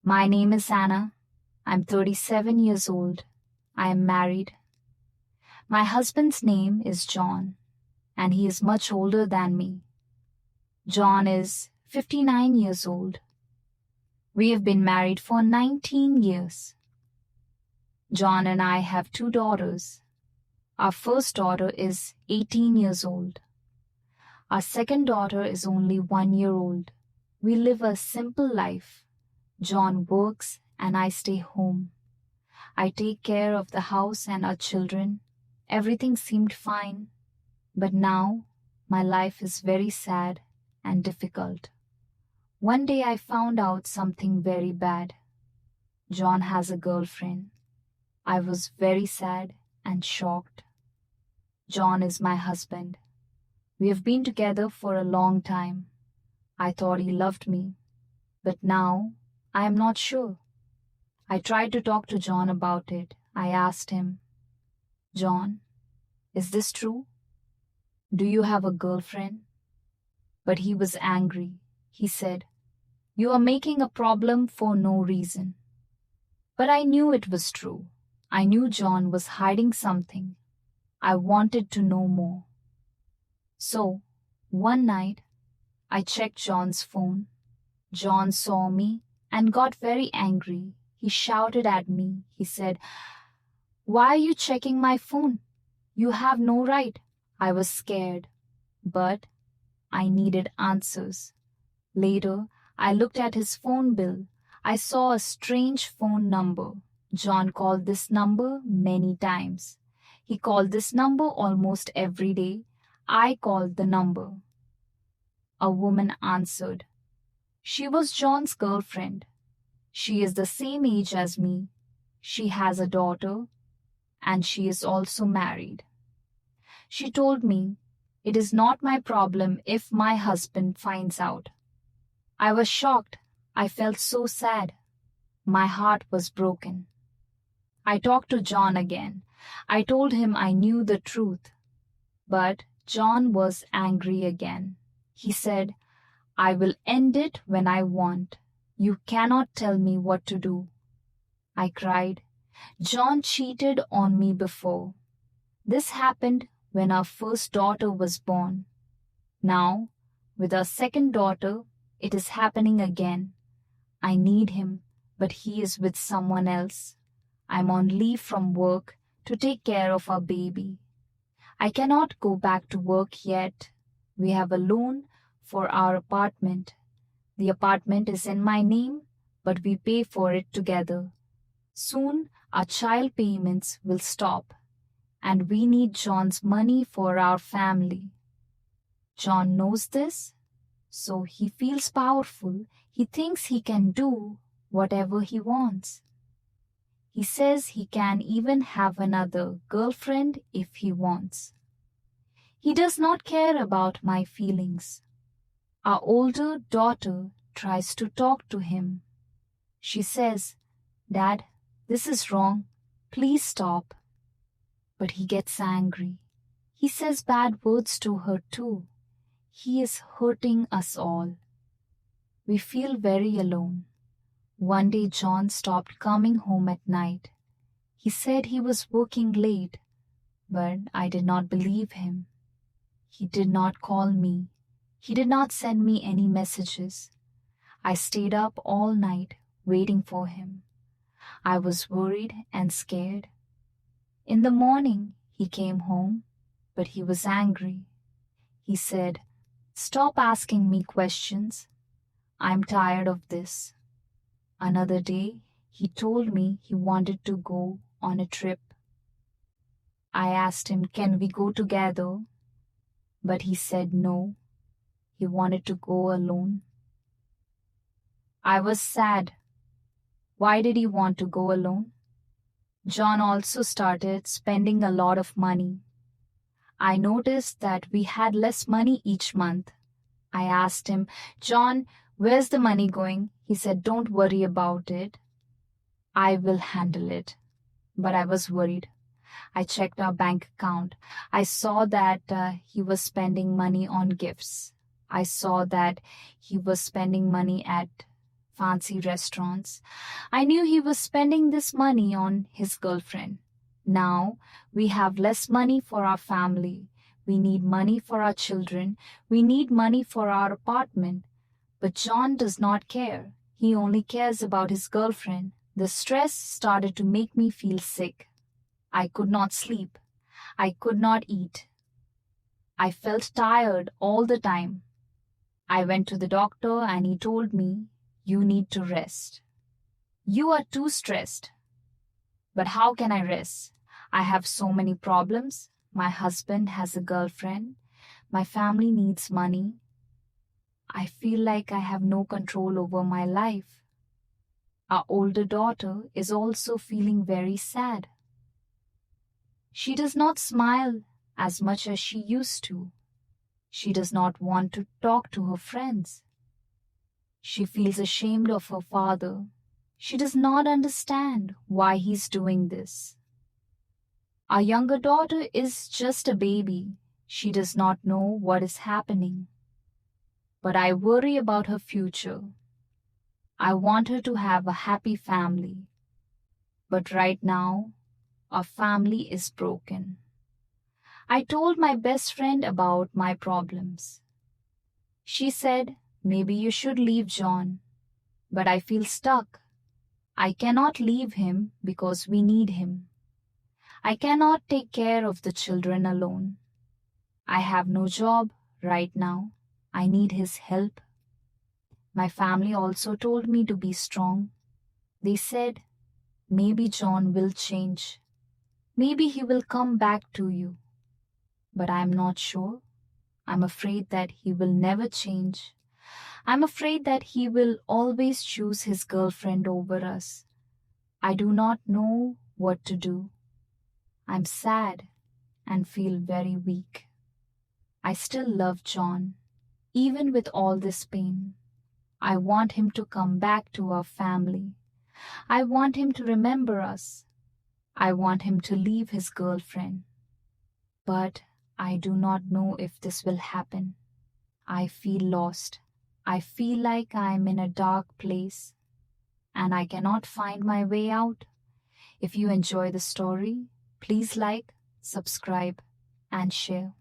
My name is Anna. I'm 37 years old. I am married. My husband's name is John, and he is much older than me. John is 59 years old. We have been married for 19 years. John and I have 2 daughters. Our first daughter is 18 years old. Our second daughter is only 1 year old. We live a simple life. John works and I stay home. I take care of the house and our children. Everything seemed fine. But now my life is very sad and difficult. One day I found out something very bad. John has a girlfriend. I was very sad and shocked. John is my husband. We have been together for a long time. I thought he loved me, but now I am not sure. I tried to talk to John about it. I asked him, "John, is this true? Do you have a girlfriend?" But he was angry. He said, "You are making a problem for no reason." But I knew it was true. I knew John was hiding something. I wanted to know more. So, one night, I checked John's phone. John saw me and got very angry. He shouted at me. He said, "Why are you checking my phone? You have no right." I was scared, but I needed answers. Later, I looked at his phone bill. I saw a strange phone number. John called this number many times. He called this number almost every day. I called the number. A woman answered. She was John's girlfriend. She is the same age as me. She has a daughter, and she is also married. She told me, "It is not my problem if my husband finds out." I was shocked. I felt so sad. My heart was broken. I talked to John again. I told him I knew the truth. But John was angry again. He said, "I will end it when I want. You cannot tell me what to do." I cried. John cheated on me before. This happened when our first daughter was born. Now, with our second daughter, it is happening again. I need him, but he is with someone else. I'm on leave from work to take care of our baby. I cannot go back to work yet. We have a loan for our apartment. The apartment is in my name, but we pay for it together. Soon, our child payments will stop, and we need John's money for our family. John knows this, so he feels powerful. He thinks he can do whatever he wants. He says he can even have another girlfriend if he wants. He does not care about my feelings. Our older daughter tries to talk to him. She says, "Dad, this is wrong. Please stop." But he gets angry. He says bad words to her too. He is hurting us all. We feel very alone. One day John stopped coming home at night. He said he was working late, but I did not believe him. He did not call me. He did not send me any messages. I stayed up all night waiting for him. I was worried and scared. In the morning, he came home, but he was angry. He said, "Stop asking me questions. I'm tired of this." Another day, he told me he wanted to go on a trip. I asked him, "Can we go together?" But he said no. He wanted to go alone. I was sad. Why did he want to go alone? John also started spending a lot of money. I noticed that we had less money each month. I asked him, "John, where's the money going?" He said, "Don't worry about it. I will handle it." But I was worried. I checked our bank account. I saw that he was spending money on gifts. I saw that he was spending money at fancy restaurants. I knew he was spending this money on his girlfriend. Now we have less money for our family. We need money for our children. We need money for our apartment. But John does not care. He only cares about his girlfriend. The stress started to make me feel sick. I could not sleep. I could not eat. I felt tired all the time. I went to the doctor and he told me, "You need to rest. You are too stressed." But how can I rest? I have so many problems. My husband has a girlfriend. My family needs money. I feel like I have no control over my life. Our older daughter is also feeling very sad. She does not smile as much as she used to. She does not want to talk to her friends. She feels ashamed of her father. She does not understand why he's doing this. Our younger daughter is just a baby. She does not know what is happening. But I worry about her future. I want her to have a happy family. But right now, our family is broken. I told my best friend about my problems. She said, "Maybe you should leave John." But I feel stuck. I cannot leave him because we need him. I cannot take care of the children alone. I have no job right now. I need his help. My family also told me to be strong. They said, "Maybe John will change. Maybe he will come back to you." But I am not sure. I'm afraid that he will never change. I'm afraid that he will always choose his girlfriend over us. I do not know what to do. I'm sad and feel very weak. I still love John, even with all this pain. I want him to come back to our family. I want him to remember us. I want him to leave his girlfriend. But I do not know if this will happen. I feel lost. I feel like I am in a dark place and I cannot find my way out. If you enjoy the story, please like, subscribe, and share.